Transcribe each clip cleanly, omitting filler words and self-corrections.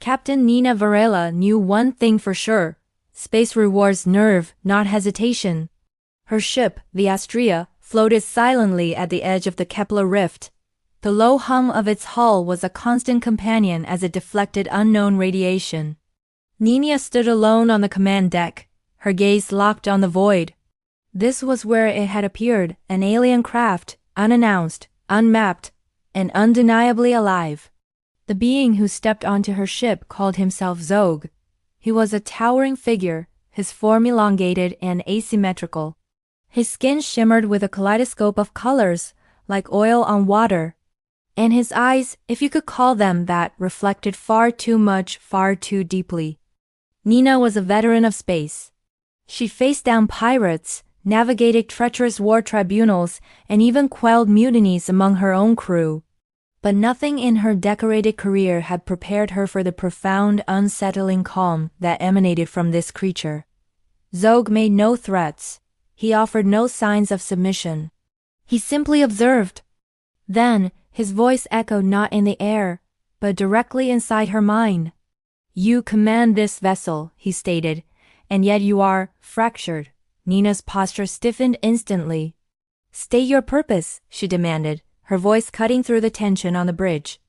Captain Nina Varela knew one thing for sure. Space rewards nerve, not hesitation. Her ship, the Astrea, floated silently at the edge of the Kepler rift. The low hum of its hull was a constant companion as it deflected unknown radiation. Nina stood alone on the command deck, her gaze locked on the void. This was where it had appeared, an alien craft, unannounced, unmapped, and undeniably alive. The being who stepped onto her ship called himself Zog. He was a towering figure, his form elongated and asymmetrical. His skin shimmered with a kaleidoscope of colors, like oil on water. And his eyes, if you could call them that, reflected far too much, far too deeply. Nina was a veteran of space. She faced down pirates, navigated treacherous war tribunals, and even quelled mutinies among her own crew. But nothing in her decorated career had prepared her for the profound, unsettling calm that emanated from this creature. Zog made no threats. He offered no signs of submission. He simply observed. Then, his voice echoed not in the air, but directly inside her mind. "You command this vessel," he stated, "and yet you are fractured." Nina's posture stiffened instantly. "State your purpose," she demanded, her voice cutting through the tension on the bridge.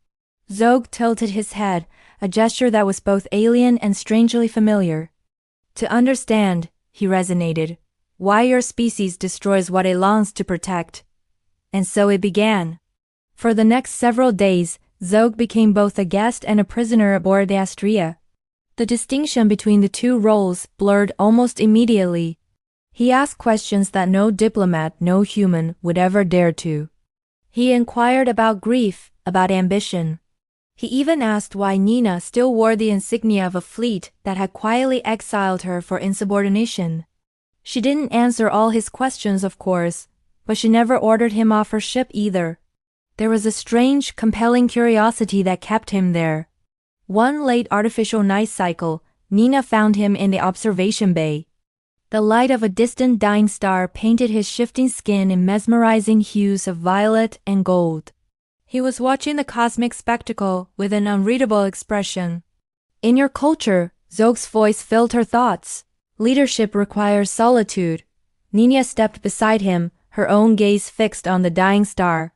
Zog tilted his head, a gesture that was both alien and strangely familiar. "To understand," he resonated, "why your species destroys what it longs to protect." And so it began. For the next several days, Zog became both a guest and a prisoner aboard the Astrea. The distinction between the two roles blurred almost immediately. He asked questions that no diplomat, no human, would ever dare to. He inquired about grief, about ambition. He even asked why Nina still wore the insignia of a fleet that had quietly exiled her for insubordination. She didn't answer all his questions, of course, but she never ordered him off her ship either. There was a strange, compelling curiosity that kept him there. One late artificial night cycle, Nina found him in the observation bay. The light of a distant dying star painted his shifting skin in mesmerizing hues of violet and gold. He was watching the cosmic spectacle with an unreadable expression. "In your culture," Zog's voice filled her thoughts, "leadership requires solitude." Nina stepped beside him, her own gaze fixed on the dying star.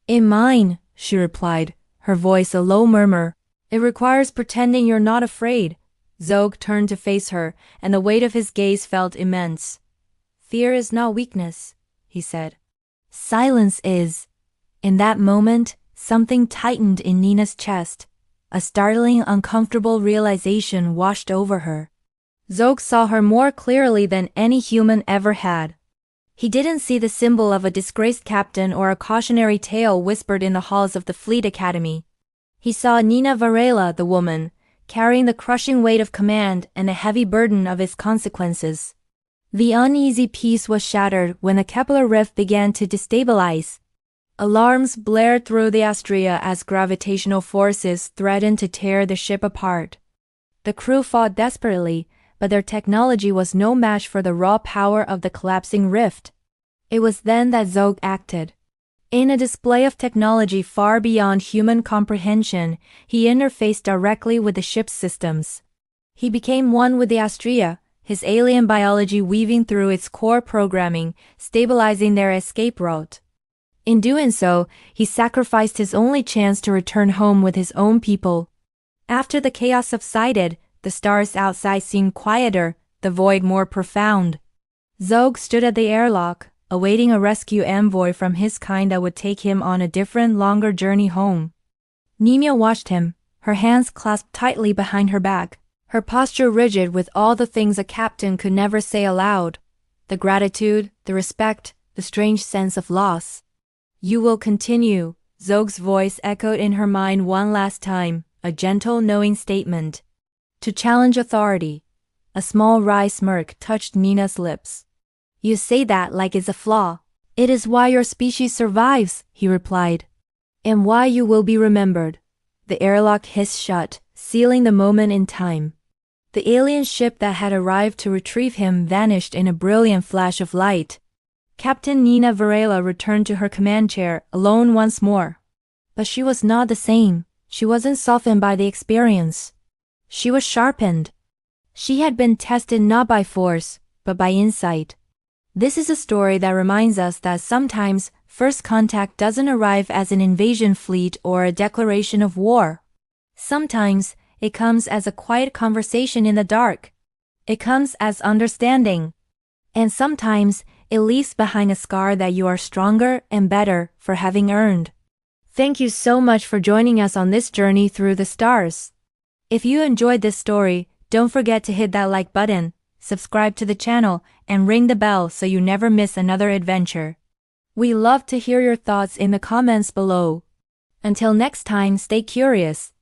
"In mine," she replied, her voice a low murmur, "it requires pretending you're not afraid." Zog turned to face her, and the weight of his gaze felt immense. "Fear is not weakness," he said. "Silence is." In that moment, something tightened in Nina's chest. A startling, uncomfortable realization washed over her. Zog saw her more clearly than any human ever had. He didn't see the symbol of a disgraced captain or a cautionary tale whispered in the halls of the Fleet Academy. He saw Nina Varela, the woman, carrying the crushing weight of command and the heavy burden of its consequences. The uneasy peace was shattered when the Kepler rift began to destabilize. Alarms blared through the Astrea as gravitational forces threatened to tear the ship apart. The crew fought desperately, but their technology was no match for the raw power of the collapsing rift. It was then that Zog acted. In a display of technology far beyond human comprehension, he interfaced directly with the ship's systems. He became one with the Astrea, his alien biology weaving through its core programming, stabilizing their escape route. In doing so, he sacrificed his only chance to return home with his own people. After the chaos subsided, the stars outside seemed quieter, the void more profound. Zog stood at the airlock, awaiting a rescue envoy from his kind that would take him on a different, longer journey home. Nina watched him, her hands clasped tightly behind her back, her posture rigid with all the things a captain could never say aloud. The gratitude, the respect, the strange sense of loss. "You will continue," Zog's voice echoed in her mind one last time, a gentle, knowing statement. "To challenge authority." A small wry smirk touched Nina's lips. "You say that like it's a flaw." "It is why your species survives," he replied. "And why you will be remembered." The airlock hissed shut, sealing the moment in time. The alien ship that had arrived to retrieve him vanished in a brilliant flash of light. Captain Nina Varela returned to her command chair, alone once more. But she was not the same. She wasn't softened by the experience. She was sharpened. She had been tested not by force, but by insight. This is a story that reminds us that sometimes first contact doesn't arrive as an invasion fleet or a declaration of war. Sometimes it comes as a quiet conversation in the dark. It comes as understanding. And sometimes it leaves behind a scar that you are stronger and better for having earned. Thank you so much for joining us on this journey through the stars. If you enjoyed this story, don't forget to hit that like button, subscribe to the channel, and ring the bell so you never miss another adventure. We love to hear your thoughts in the comments below. Until next time, stay curious.